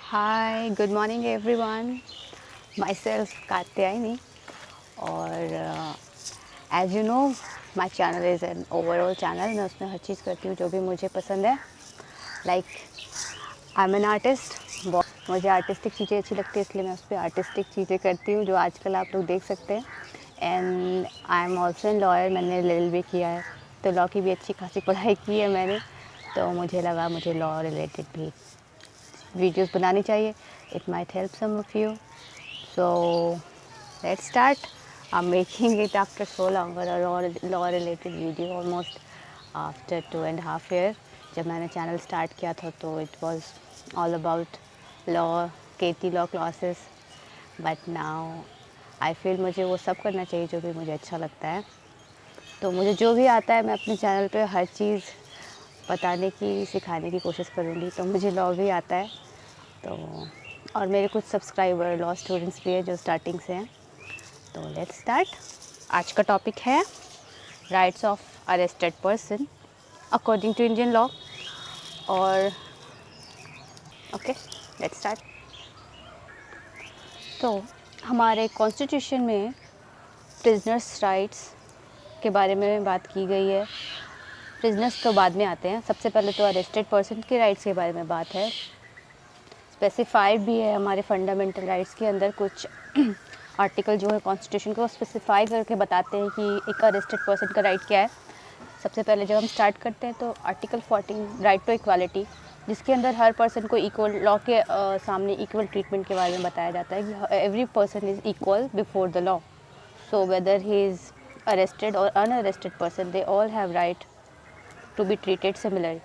Hi, good morning everyone. Myself Katyayani और as you know my channel is an overall channel. मैं उसमें हर चीज़ करती हूँ जो भी मुझे पसंद है. Like I'm an artist. मुझे आर्टिस्टिक चीज़ें अच्छी लगती है इसलिए मैं उस पर आर्टिस्टिक चीज़ें करती हूँ जो आजकल आप लोग देख सकते हैं. And I am also an lawyer. मैंने LLB किया है तो लॉ की भी अच्छी खासी पढ़ाई की है मैंने. तो मुझे लगा मुझे लॉ रिलेटेड भी वीडियोस बनानी चाहिए. It might help some of you. So let's start. I'm making it after so long, a law related video almost after 2.5 years. जब मैंने चैनल स्टार्ट किया था तो it was all about law, KT law classes. But now I feel मुझे वो सब करना चाहिए जो भी मुझे अच्छा लगता है. तो मुझे जो भी आता है मैं अपने चैनल पे हर चीज़ बताने की सिखाने की कोशिश करूँगी. तो मुझे लॉ भी आता है तो और मेरे कुछ सब्सक्राइबर लॉ स्टूडेंट्स भी हैं जो स्टार्टिंग से हैं. तो लेट्स स्टार्ट. आज का टॉपिक है rights of arrested person according to Indian law. और ओके लेट्स स्टार्ट. तो हमारे कॉन्स्टिट्यूशन में प्रिजनर्स राइट्स के बारे में बात की गई है. प्रिजनर्स तो बाद में आते हैं. सबसे पहले तो अरेस्टेड पर्सन के राइट्स के बारे में बात है. स्पेसिफाइड भी है हमारे फंडामेंटल राइट्स के अंदर. कुछ आर्टिकल जो है कॉन्स्टिट्यूशन को स्पेसिफाई करके बताते हैं कि एक अरेस्टेड पर्सन का राइट क्या है. सबसे पहले जब हम स्टार्ट करते हैं तो आर्टिकल 14 राइट टू इक्वालिटी, जिसके अंदर हर पर्सन को इक्वल लॉ के सामने इक्वल ट्रीटमेंट के बारे में बताया जाता है कि every person is equal before the law. So whether he is arrested और unarrested person, they all have right to be treated similarly.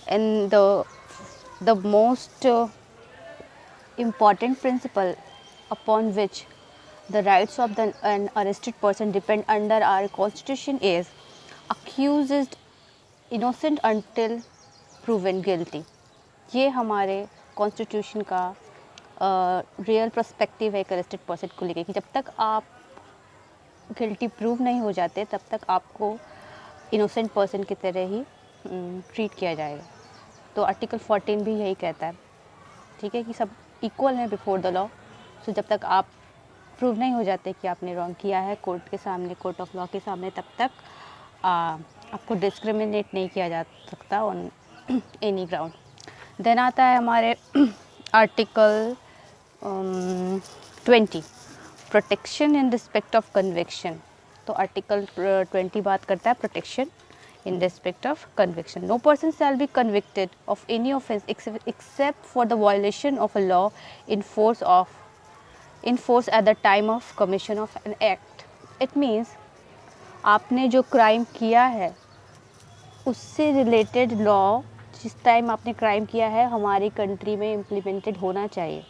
And the most important principle upon which the rights of an arrested person depend under our constitution is accused is innocent until proven guilty. ये हमारे constitution का real perspective है एक arrested person को लेके कि जब तक आप गिल्टी प्रूव नहीं हो जाते तब तक आपको इनोसेंट पर्सन की तरह ही ट्रीट किया जाएगा. तो आर्टिकल 14 भी यही कहता है, ठीक है, कि सब इक्वल हैं बिफोर द लॉ. सो जब तक आप प्रूव नहीं हो जाते कि आपने रॉन्ग किया है कोर्ट के सामने, कोर्ट ऑफ लॉ के सामने, तब तक आपको डिस्क्रिमिनेट नहीं किया जा सकता ऑन एनी ग्राउंड. देन आता है हमारे article 20 protection in respect of conviction. तो आर्टिकल 20 बात करता है protection in respect of conviction. No person shall be convicted of any offence except for the violation of a law in force at the time of commission of an act. It means आपने जो crime किया है उससे related law जिस time आपने crime किया है हमारी कंट्री में इम्प्लीमेंटेड होना चाहिए.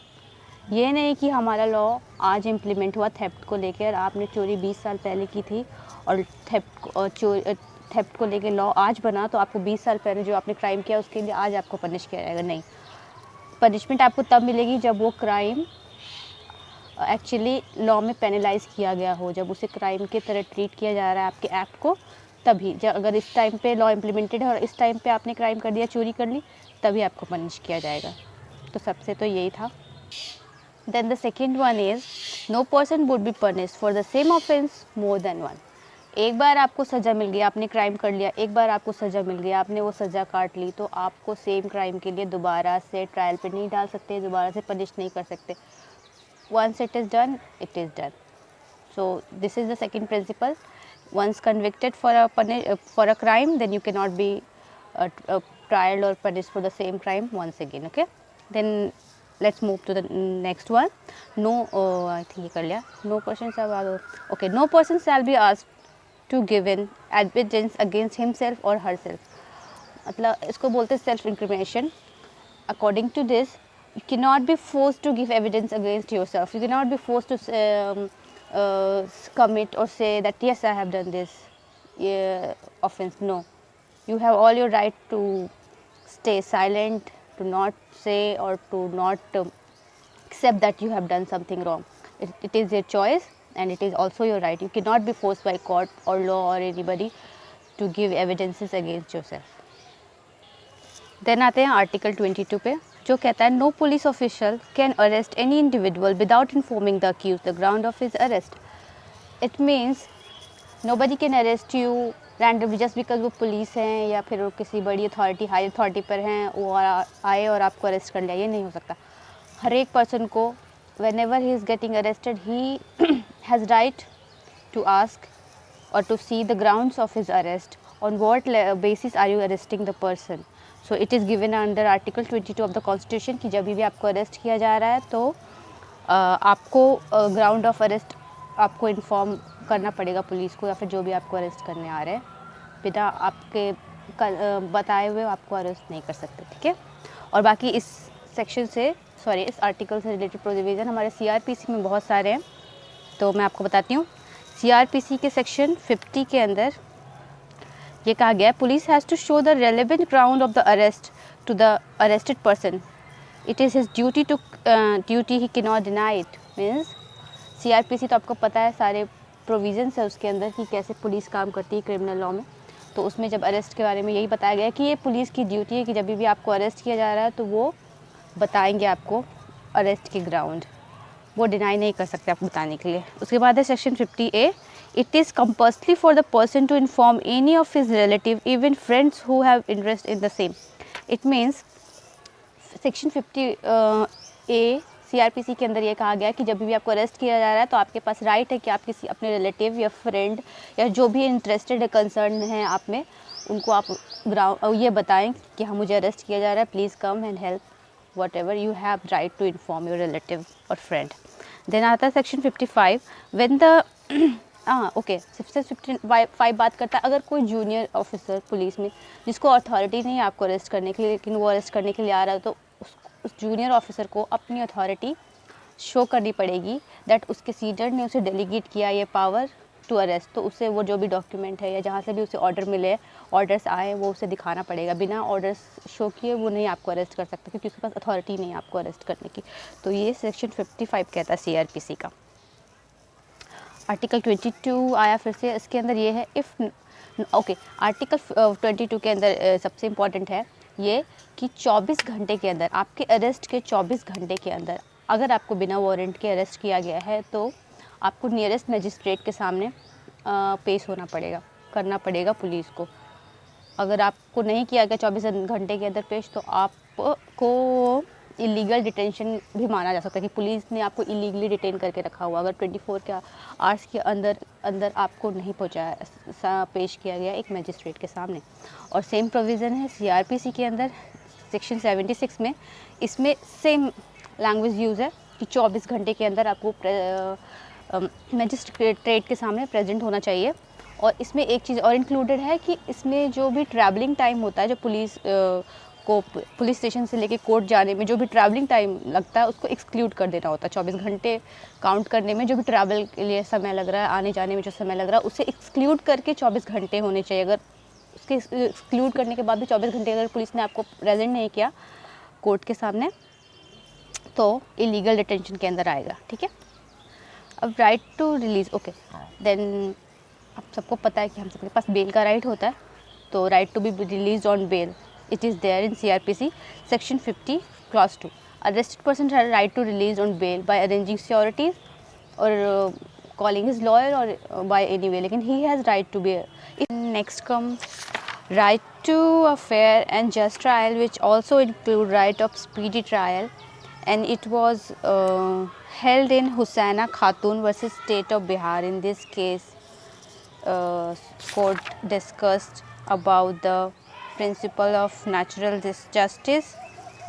ये नहीं कि हमारा लॉ आज इम्प्लीमेंट हुआ थेफ्ट को लेकर, आपने चोरी 20 साल पहले की थी और थेफ्ट को लेके लॉ आज बना तो आपको 20 साल पहले जो आपने क्राइम किया उसके लिए आज आपको पनिश किया जाएगा. नहीं, पनिशमेंट आपको तब मिलेगी जब वो क्राइम एक्चुअली लॉ में पेनलाइज किया गया हो, जब उसे क्राइम की तरह ट्रीट किया जा रहा है आपके एक्ट को. तभी अगर इस टाइम पे लॉ इम्प्लीमेंटेड है और इस टाइम पे आपने क्राइम कर दिया, चोरी कर ली, तभी आपको पनिश किया जाएगा. तो सबसे तो यही था. Then the second one is no person would be punished for the same offence more than one. एक बार आपको सज़ा मिल गई, आपने क्राइम कर लिया, एक बार आपको सज़ा मिल गई, आपने वो सज़ा काट ली, तो आपको सेम क्राइम के लिए दोबारा से ट्रायल पे नहीं डाल सकते, दोबारा से पनिश नहीं कर सकते. Once it is done, it is done. So this is the second principle. Once convicted for a crime, then you cannot be trialed or punished for the same crime once again. Okay. Then let's move to the next one. No, I think ये कर लिया. No person shall okay. No person shall be asked to give in evidence against himself or herself. मतलब इसको बोलते हैं self incrimination. According to this, you cannot be forced to give evidence against yourself. You cannot be forced to commit or say that yes, I have done this offense. No, you have all your right to stay silent, to not say or to not accept that you have done something wrong. It is your choice and it is also your right. You cannot be forced by court or law or anybody to give evidences against yourself. Then आते हैं article 22 पे. जो कहता है no police official can arrest any individual without informing the accused the ground of his arrest. It means nobody can arrest you randomly just because वो police हैं या फिर वो किसी बड़ी अथॉरिटी हाई अथॉरिटी पर हैं वो आए और आपको अरेस्ट कर लिया, ये नहीं हो सकता। हर एक पर्सन को when ever he is getting arrested he has right to ask or to see the grounds of his arrest, on what basis are you arresting the person. So it is given under article 22 of the constitution कि जब भी आपको arrest किया जा रहा है तो आपको ग्राउंड ऑफ अरेस्ट आपको इन्फॉर्म करना पड़ेगा पुलिस को या फिर जो भी आपको अरेस्ट करने आ रहे हैं, बिना आपके बताए हुए आपको अरेस्ट नहीं कर सकते, ठीक है। और बाकी इस सेक्शन से इस आर्टिकल से रिलेटेड प्रोविज़न हमारे CRPC में बहुत सारे हैं, तो मैं आपको बताती हूँ। CRPC के सेक्शन 50 के अंदर ये कहा गया है police has to show the relevant ground of the arrest to the arrested person, it is his duty to duty he can not deny it. Means CRPC तो आपको पता है सारे प्रोविजंस है उसके अंदर कि कैसे पुलिस काम करती है क्रिमिनल लॉ में, तो उसमें जब अरेस्ट के बारे में यही बताया गया है कि ये पुलिस की ड्यूटी है कि जब भी आपको अरेस्ट किया जा रहा है तो वो बताएंगे आपको अरेस्ट के ग्राउंड, वो डिनाई नहीं कर सकते आपको बताने के लिए। उसके बाद है section 50A, it is compulsory for the person to inform any of his relative even friends who have interest in the same. It means section 50A CRPC के अंदर ये कहा गया कि जब भी आपको अरेस्ट किया जा रहा है तो आपके पास राइट है कि आप किसी अपने रिलेटिव या फ्रेंड या जो भी इंटरेस्टेड है कंसर्न है आप में, उनको आप ये बताएं कि हाँ मुझे अरेस्ट किया जा रहा है, please come and help whatever you have right to inform your relative or friend. Then आता है section 55 when the okay section 55 बात करता है अगर कोई जूनियर ऑफिसर पुलिस में जिसको अथॉरिटी नहीं है आपको अरेस्ट करने के लिए लेकिन वो अरेस्ट करने के लिए आ रहा है तो उस जूनियर ऑफिसर को अपनी अथॉरिटी शो करनी पड़ेगी दैट उसके सीनियर ने उसे डेलीगेट किया ये पावर टू अरेस्ट, तो उसे वो जो भी डॉक्यूमेंट है या जहाँ से भी उसे ऑर्डर मिले ऑर्डर्स आए वो उसे दिखाना पड़ेगा, बिना ऑर्डर्स शो किए वो नहीं आपको अरेस्ट कर सकता क्योंकि उसके पास अथॉरिटी नहीं है आपको अरेस्ट करने की। तो ये सेक्शन 55 कहता है CRPC का। आर्टिकल 22 आया फिर से, इसके अंदर ये है आर्टिकल 22 के अंदर सबसे इम्पॉर्टेंट है ये कि 24 घंटे के अंदर आपके अरेस्ट के 24 घंटे के अंदर अगर आपको बिना वारंट के अरेस्ट किया गया है तो आपको नियरेस्ट मजिस्ट्रेट के सामने पेश होना पड़ेगा, करना पड़ेगा पुलिस को। अगर आपको नहीं किया गया 24 घंटे के अंदर पेश तो आपको इलीगल डिटेंशन भी माना जा सकता है कि पुलिस ने आपको इलीगली डिटेन करके रखा हुआ अगर 24 के आवर्स के अंदर आपको नहीं पहुंचाया पेश किया गया एक मजिस्ट्रेट के सामने। और सेम प्रोविज़न है CRPC के अंदर सेक्शन 76 में, इसमें सेम लैंग्वेज यूज़ है कि 24 घंटे के अंदर आपको मजिस्ट्रेट के सामने प्रेजेंट होना चाहिए। और इसमें एक चीज़ और इंक्लूडेड है कि इसमें जो भी ट्रैवलिंग टाइम होता है जो पुलिस स्टेशन से लेके कोर्ट जाने में जो भी ट्रैवलिंग टाइम लगता है उसको एक्सक्लूड कर देना होता है। 24 घंटे काउंट करने में जो भी ट्रैवल के लिए समय लग रहा है, आने जाने में जो समय लग रहा है उसे एक्सक्लूड करके 24 घंटे होने चाहिए। अगर उसके एक्सक्लूड करने के बाद भी 24 घंटे अगर पुलिस ने आपको प्रेजेंट नहीं किया कोर्ट के सामने तो इलीगल डिटेंशन के अंदर आएगा, ठीक है। अब राइट टू रिलीज़ देन आप सबको पता है कि हम सबके पास बेल का राइट होता है, तो right to be release on bail it is there in CRPC section 50 clause 2। Arrested person has right to release on bail by arranging securities और कॉलिंग हिज लॉयर और बाय एनी वे, लेकिन he has right to be. Next come right to a fair and just trial which also include right of speedy trial and it was held in Husaina Khatun versus State of Bihar. In this case, court discussed about the principle of natural justice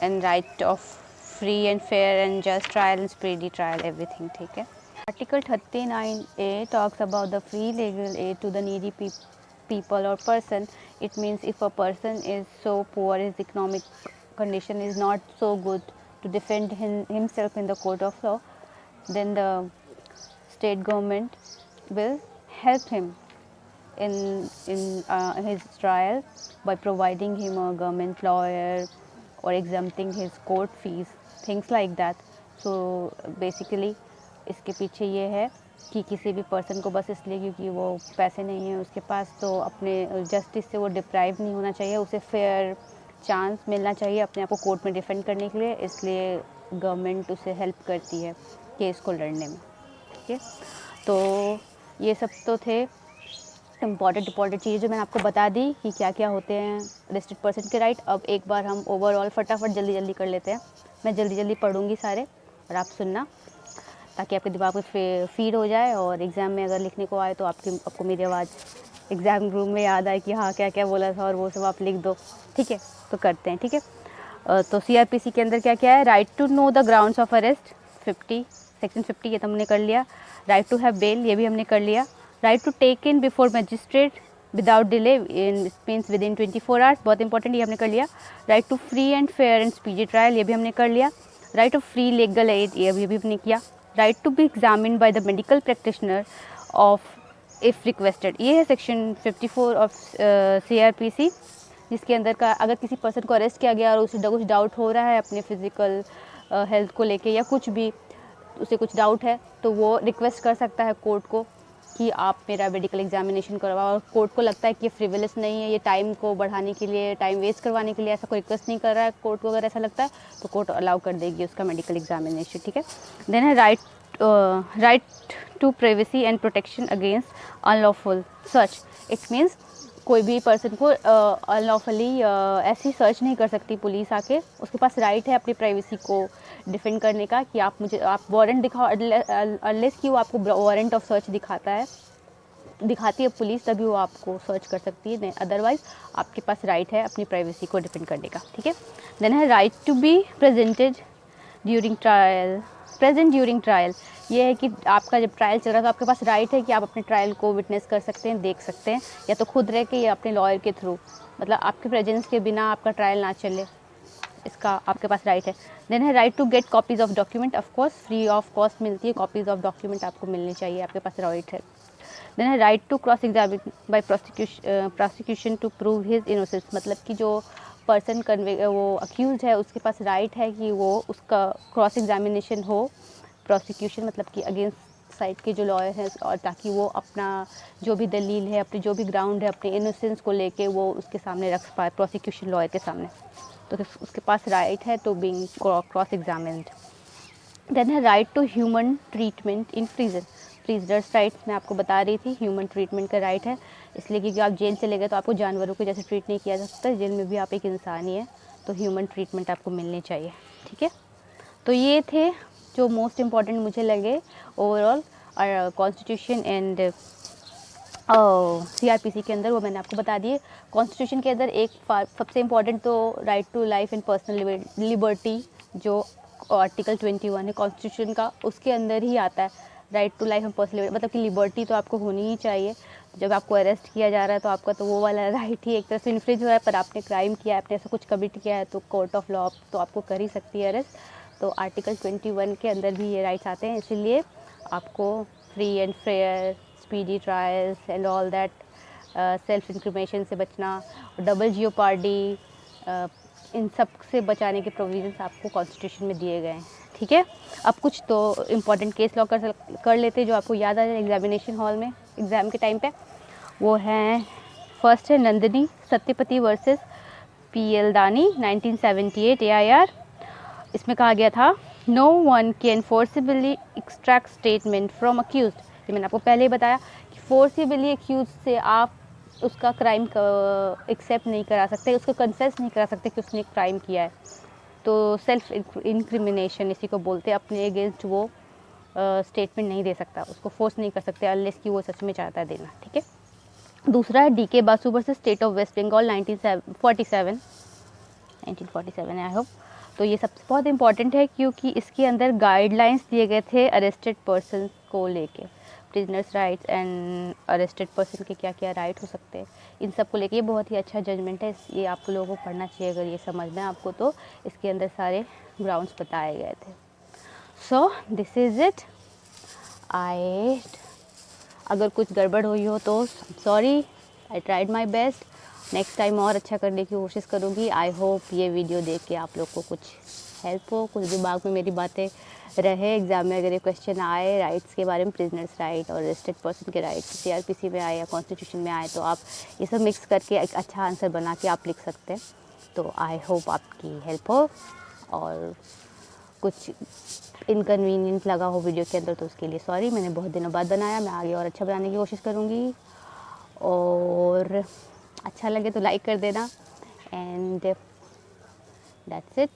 and right of free and fair and just trial and speedy trial, everything, ठीक है। Article 39A talks about the free legal aid to the needy people or person. It means if a person is so poor, his economic condition is not so good to defend himself in the court of law, then the state government will help him in his trial by providing him a government lawyer or exempting his court fees, things like that. So basically इसके पीछे ये है कि किसी भी person को बस इसलिए क्योंकि वो पैसे नहीं हैं उसके पास तो अपने जस्टिस से वो डिप्राइव नहीं होना चाहिए, उसे फेयर चांस मिलना चाहिए अपने आप को कोर्ट में डिफेंड करने के लिए, इसलिए गवर्नमेंट उसे हेल्प करती है केस को लड़ने में। ठीक है, तो ये सब तो थे इम्पॉर्टेंट चीज़ें जो मैंने आपको बता दी कि क्या क्या होते हैं अरेस्टेड पर्सन के राइट। अब एक बार हम ओवरऑल फटाफट जल्दी कर लेते हैं। मैं जल्दी पढ़ूँगी सारे और आप सुनना, ताकि आपके दिमाग में फीड हो जाए और एग्ज़ाम में अगर लिखने को आए तो आपको मेरी आवाज़ एग्ज़ाम रूम में याद आए कि हाँ क्या क्या बोला था, और वो सब आप लिख दो। ठीक है, तो करते हैं। ठीक है, तो CRPC के अंदर क्या क्या है? Right to know the grounds of arrest 50, section 50 ये तो हमने कर लिया। राइट टू हैव बेल ये भी हमने कर लिया। Right to take in before magistrate without delay in means within 24 hours, बहुत इंपॉर्टेंट, ये हमने कर लिया। Right to free and fair and speedy trial ये भी हमने कर लिया। Right to free legal aid ये भी हमने किया। Right to be examined by the medical practitioner of if requested, ये है सेक्शन 54 ऑफ CRPC, जिसके अंदर का अगर किसी पर्सन को अरेस्ट किया गया और उसे कुछ डाउट हो रहा है अपने फिज़िकल हेल्थ को लेके या कुछ भी, उसे कुछ डाउट है तो वो रिक्वेस्ट कर सकता है कोर्ट को कि आप मेरा मेडिकल एग्जामिनेशन करवाओ, और कोर्ट को लगता है कि ये फ्रिवलेस नहीं है, ये टाइम को बढ़ाने के लिए, टाइम वेस्ट करवाने के लिए ऐसा कोई रिक्वेस्ट नहीं कर रहा है कोर्ट को, अगर ऐसा लगता है तो कोर्ट अलाउ कर देगी उसका मेडिकल एग्जामिनेशन। ठीक है, देन है right to privacy and protection against unlawful search. It means कोई भी पर्सन को अनलॉफुली ऐसी सर्च नहीं कर सकती पुलिस आके, उसके पास राइट है अपनी प्राइवेसी को डिफेंड करने का कि आप वारंट दिखाओ, अनलेस कि वो आपको वारंट ऑफ सर्च दिखाती है पुलिस, तभी वो आपको सर्च कर सकती है, अदरवाइज आपके पास राइट है अपनी प्राइवेसी को डिफेंड करने का। ठीक है, देन है right to be presented during trial, present during trial, ये है कि आपका जब ट्रायल चल रहा है तो आपके पास राइट है कि आप अपने ट्रायल को विटनेस कर सकते हैं, देख सकते हैं, या तो खुद रह के या अपने लॉयर के थ्रू, मतलब आपके प्रेजेंस के बिना आपका ट्रायल ना चले, इसका आपके पास राइट है। देन है right to get copies of document, of course free of cost मिलती है, कॉपीज़ ऑफ डॉक्यूमेंट आपको मिलनी चाहिए, आपके पास राइट है। देन है right to cross examine by prosecution to prove his innocence, मतलब कि जो पर्सन वो अक्यूज है उसके पास राइट है कि वो उसका क्रॉस एग्जामिनेशन हो, प्रोसिक्यूशन मतलब कि अगेंस्ट साइड के जो लॉयर हैं, और ताकि वो अपना जो भी दलील है, अपनी जो भी ग्राउंड है अपने इनोसेंस को लेके वो उसके सामने रख पाए, प्रोसिक्यूशन लॉयर के सामने, तो उसके पास राइट है to being cross examined. Then है right to human treatment in prison, prisoners rights मैं आपको बता रही थी, ह्यूमन ट्रीटमेंट का राइट है, इसलिए क्योंकि आप जेल चले गए तो आपको जानवरों के जैसे ट्रीट नहीं किया जा सकता, जेल में भी आप एक इंसान ही है, तो ह्यूमन ट्रीटमेंट आपको मिलनी चाहिए। ठीक है, तो ये थे जो मोस्ट इम्पॉर्टेंट मुझे लगे ओवरऑल कॉन्स्टिट्यूशन एंड CRPC के अंदर, वो मैंने आपको बता दिए। कॉन्स्टिट्यूशन के अंदर एक सबसे इम्पॉर्टेंट तो right to life and personal liberty, जो आर्टिकल 21 है कॉन्स्टिट्यूशन का, उसके अंदर ही आता है right to life and personal liberty, मतलब कि लिबर्टी तो आपको होनी ही चाहिए। जब आपको अरेस्ट किया जा रहा है तो आपका तो वो वाला राइट ही एक तरह से इन्फ्रिंज हो रहा है, पर आपने क्राइम किया है, आपने ऐसा कुछ कमिट किया है तो कोर्ट ऑफ लॉ तो आपको कर ही सकती है अरेस्ट, तो आर्टिकल 21 के अंदर भी ये राइट्स आते हैं, इसीलिए आपको free and fair speedy trials and all that, self incrimination से बचना, डबल जियोपार्डी, इन सब से बचाने के प्रोविजंस आपको कॉन्स्टिट्यूशन में दिए गए हैं। ठीक है, अब कुछ तो इम्पॉर्टेंट केस लॉ कर लेते जो आपको याद आ जाए एग्जामिनेशन हॉल में एग्ज़ाम के टाइम पे। वो हैं, फर्स्ट है नंदिनी सत्यपति वर्सेस PL दानी 1978 AIR। इसमें कहा गया था no one can forcibly extract statement from accused, ये मैंने आपको पहले ही बताया कि फोर्सिबली अक्यूज से आप उसका क्राइम एक्सेप्ट नहीं करा सकते, उसको कन्फेस नहीं करा सकते कि उसने क्राइम किया है, तो सेल्फ इंक्रिमिनेशन इसी को बोलते हैं, अपने अगेंस्ट वो स्टेटमेंट नहीं दे सकता, उसको फोर्स नहीं कर सकते अनलेस कि वो सच में चाहता है देना। ठीक है, दूसरा है DK Basu versus state of West Bengal 1947 I hope. तो ये सबसे बहुत इंपॉर्टेंट है क्योंकि इसके अंदर गाइडलाइंस दिए गए थे अरेस्टेड पर्सन को लेके, prisoners rights and arrested person के क्या क्या राइट हो सकते हैं, इन सब को लेके ये बहुत ही अच्छा जजमेंट है, ये आप लोगों को पढ़ना चाहिए अगर ये समझना है आपको, तो इसके अंदर सारे ग्राउंड्स बताए गए थे। So this is it. अगर कुछ गड़बड़ हुई हो तो sorry, I tried my best, next time और अच्छा करने की कोशिश करूँगी। आई होप ये वीडियो देख के आप लोग को कुछ हेल्प हो, कुछ दिमाग में मेरी बातें रहे, एग्जाम में अगर ये क्वेश्चन आए राइट्स के बारे में, प्रिजनर्स राइट और अरेस्टेड पर्सन के राइट CRPC में आए या कॉन्स्टिट्यूशन में आए, तो आप ये सब मिक्स करके एक अच्छा आंसर बना के आप लिख सकते हैं। तो आई होप आपकी हेल्प हो, और कुछ इनकन्वीनियंट लगा हो वीडियो के अंदर तो उसके लिए सॉरी। मैंने बहुत दिनों बाद बनाया, मैं आगे और अच्छा बनाने की कोशिश करूँगी, और अच्छा लगे तो लाइक कर देना, एंड दैट्स इट।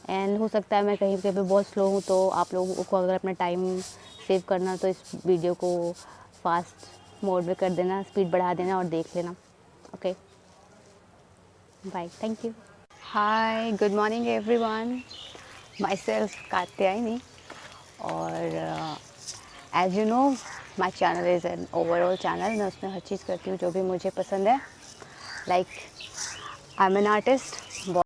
एंड हो सकता है मैं कहीं कहीं पे बहुत स्लो हूँ, तो आप लोगों को अगर अपना टाइम सेव करना तो इस वीडियो को फास्ट मोड में कर देना, स्पीड बढ़ा देना और देख लेना। Okay, bye, thank you. Hi, good morning everyone, myself Katyayani, और as you know my channel is an overall channel. मैं उसमें हर चीज़ करती हूँ जो भी मुझे पसंद है। Like I am an artist,